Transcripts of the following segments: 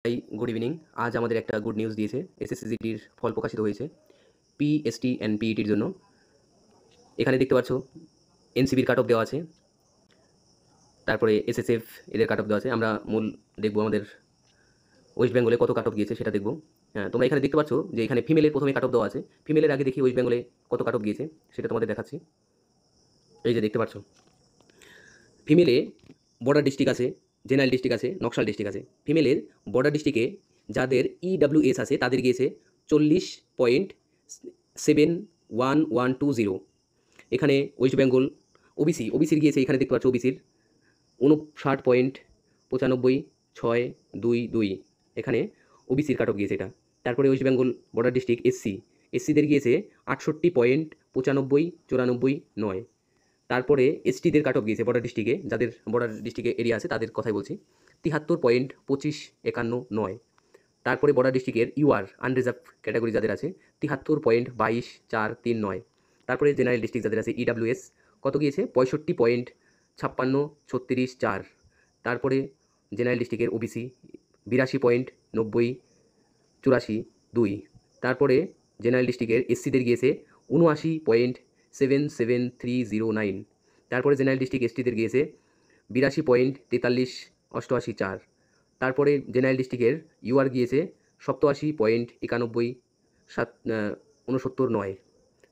High, good evening. আজ আমাদের একটা গুড নিউজ দিয়েছে। এসএসসিজিডির ফল প্রকাশিত হয়েছে পিএসটি অ্যান্ড পিইটির জন্য। এখানে দেখতে পাচ্ছ এনসিবির কাট অফ দেওয়া আছে, তারপরে এসএসএফ এদের কাট অফ দেওয়া আছে। আমরা মূল দেখবো আমাদের ওয়েস্ট বেঙ্গলে কত কাট অফ গিয়েছে সেটা দেখবো। হ্যাঁ, তোমরা এখানে দেখতে পাচ্ছ যে এখানে ফিমেলের প্রথমে কাট অফ দেওয়া আছে। ফিমেলের আগে দেখি ওয়েস্ট বেঙ্গলে কত কাট অফ গিয়েছে সেটা তোমাদের দেখাচ্ছি। এই যে দেখতে পাচ্ছ, ফিমেলে বর্ডার ডিস্ট্রিক্ট আছে, জেনারেল ডিস্ট্রিক্ট আছে, নকশাল ডিস্ট্রিক্ট আছে। ফিমেলের বর্ডার ডিস্ট্রিক্টে যাদের ইডাব্লিউএস আছে তাদের গিয়েছে 40.71120। এখানে ওয়েস্ট বেঙ্গল ওবিসির গিয়েছে, এখানে দেখতে পাচ্ছ ওবিসির 59.956222। এখানে ওবিসির কাট অফ গিয়েছে এটা। তারপরে ওয়েস্ট বেঙ্গল বর্ডার ডিস্ট্রিক্ট এসসিদের গিয়েছে 68.959449। তারপরে এসটিদের কাট অফ গিয়েছে বর্ডার ডিস্ট্রিক্টে, যাদের বর্ডার ডিস্ট্রিক্টে এরিয়া আছে তাদের কথাই বলছি, 73.2551। তারপরে বর্ডার ডিস্ট্রিক্টের ইউআর আনরিজার্ভ ক্যাটাগরি যাদের আছে 73.22439। তারপরে জেনারেল ডিস্ট্রিক্ট যাদের আছে ইডাব্লিউএস কত গিয়েছে 65.5636। তারপরে জেনারেল ডিস্ট্রিক্টের ওবিসি 82.9084। তারপরে জেনারেল ডিস্ট্রিক্টের এসসিদের গিয়েছে 79.77309। তারপরে জেনারেল ডিস্ট্রিক্ট এসটিদের গিয়েছে 82.4388। তারপরে জেনারেল ডিস্ট্রিক্টের ইউআর গিয়েছে 87.9169।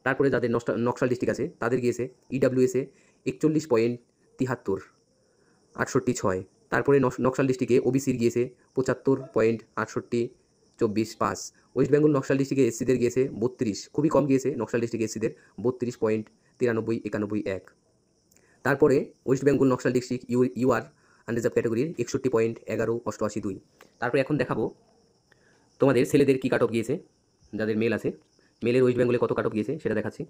তারপরে যাদের নকশাল ডিস্ট্রিক্ট আছে তাদের গিয়েছে ইডাব্লিউএসে 41.736865। তারপরে নকশাল ডিস্ট্রিক্টে ওবিসির গিয়েছে 75.6824। ওয়েস্ট বেঙ্গল নকশাল ডিস্ট্রিক্টে এসসিদের গিয়েছে 32, খুবই কম গিয়েছে নকশাল ডিস্ট্রিক্ট এসসিদের 32.9391। তারপরে west Bengal Naxal district UR unreserved ক্যাটাগরির 61.118882। তারপরে এখন দেখাবো তোমাদের ছেলেদের কী কাট অফ গিয়েছে, যাদের মেল আছে। মেলের ওয়েস্ট বেঙ্গলে কত কাট অফ গিয়েছে সেটা দেখাচ্ছি।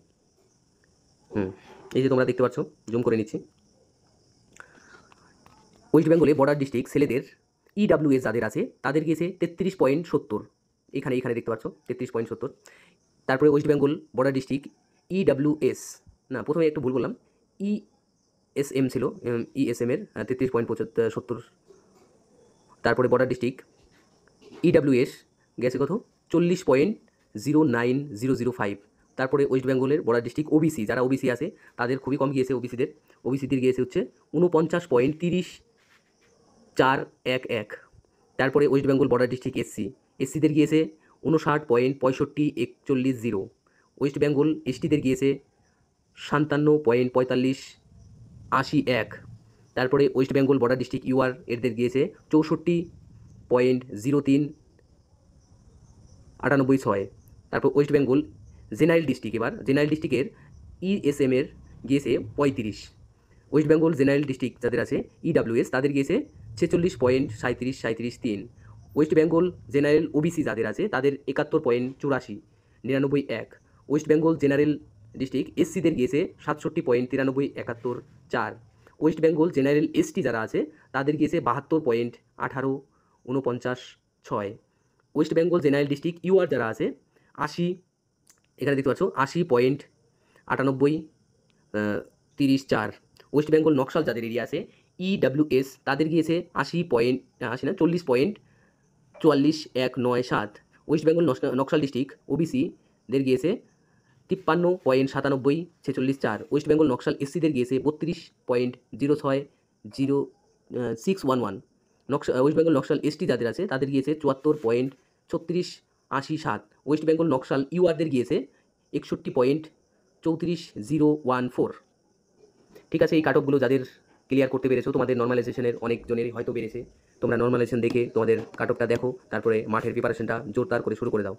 এই যে তোমরা দেখতে পাচ্ছ, জুম করে নিচ্ছি। ওয়েস্ট বেঙ্গলে বর্ডার ডিস্ট্রিক্ট ছেলেদের ইডাব্লিউএস যাদের আছে তাদের গিয়েছে 33.70। এখানে দেখতে পাচ্ছ 33.70। তারপরে west Bengal border district EWS, না প্রথমে একটু ভুল বললাম, ইএসএম ছিল, ইএসএমের 33.70। তারপরে বর্ডার ডিস্ট্রিক্ট ইডাব্লিউএস গেছে কত 40.09005। তারপরে ওয়েস্ট বেঙ্গলের বর্ডার ডিস্ট্রিক্ট ওবিসি, যারা ওবিসি আছে তাদের খুবই কম গিয়েছে। ওবিসিদের গিয়েছে হচ্ছে 49.30411। তারপরে ওয়েস্ট বেঙ্গল বর্ডার ডিস্ট্রিক্ট এসসিদের গিয়েছে 59.6541। ওয়েস্ট বেঙ্গল এসটিদের গিয়েছে 57.4581। তারপরে west Bengal border district UR এদের গিয়েছে 64.03896। তারপর ওয়েস্ট বেঙ্গল জেনারেল ডিস্ট্রিক্ট, এবার জেনারেল ডিস্ট্রিক্টের ইএসএমের গিয়েছে 35। ওয়েস্ট বেঙ্গল জেনারেল ডিস্ট্রিক্ট যাদের আছে ইডাব্লিউএস তাদের গিয়েছে 46.3773। ওয়েস্ট বেঙ্গল জেনারেল ওবিসি যাদের আছে তাদের 71.849991। ওয়েস্ট বেঙ্গল জেনারেল ডিস্ট্রিক্ট এসসিদের গিয়েছে 67.931114। ওয়েস্ট বেঙ্গল জেনারেল এসটি যারা আছে তাদের গিয়েছে 72.18956। West Bengal general district UR যারা আছে 80, এখানে দেখতে পাচ্ছ 80.9834। ওয়েস্ট বেঙ্গল নকশাল যাদের এরিয়া আছে ইডাব্লিউএস তাদের গিয়েছে 40.444197। ওয়েস্ট বেঙ্গল নকশাল ডিস্ট্রিক্ট ওবিসিদের গিয়েছে 53.9746। ওয়েস্ট বেঙ্গল নকশাল এসসিদের গিয়েছে 32.060611। ওয়েস্ট বেঙ্গল নকশাল এসটি যাদের আছে তাদের গিয়েছে 74.3687। ওয়েস্ট বেঙ্গল নকশাল ইউআরদের গিয়েছে 61.34014। ঠিক আছে, এই কাট অফগুলো যাদের ক্লিয়ার করতে পেরেছো, তোমাদের নর্মালাইজেশনের অনেকজনেরই হয়তো বেড়েছে। তোমরা নর্মালাইজেশন দেখে তোমাদের কাট অফটা দেখো, তারপরে মাঠের প্রিপারেশনটা জোরদার করে শুরু করে দাও।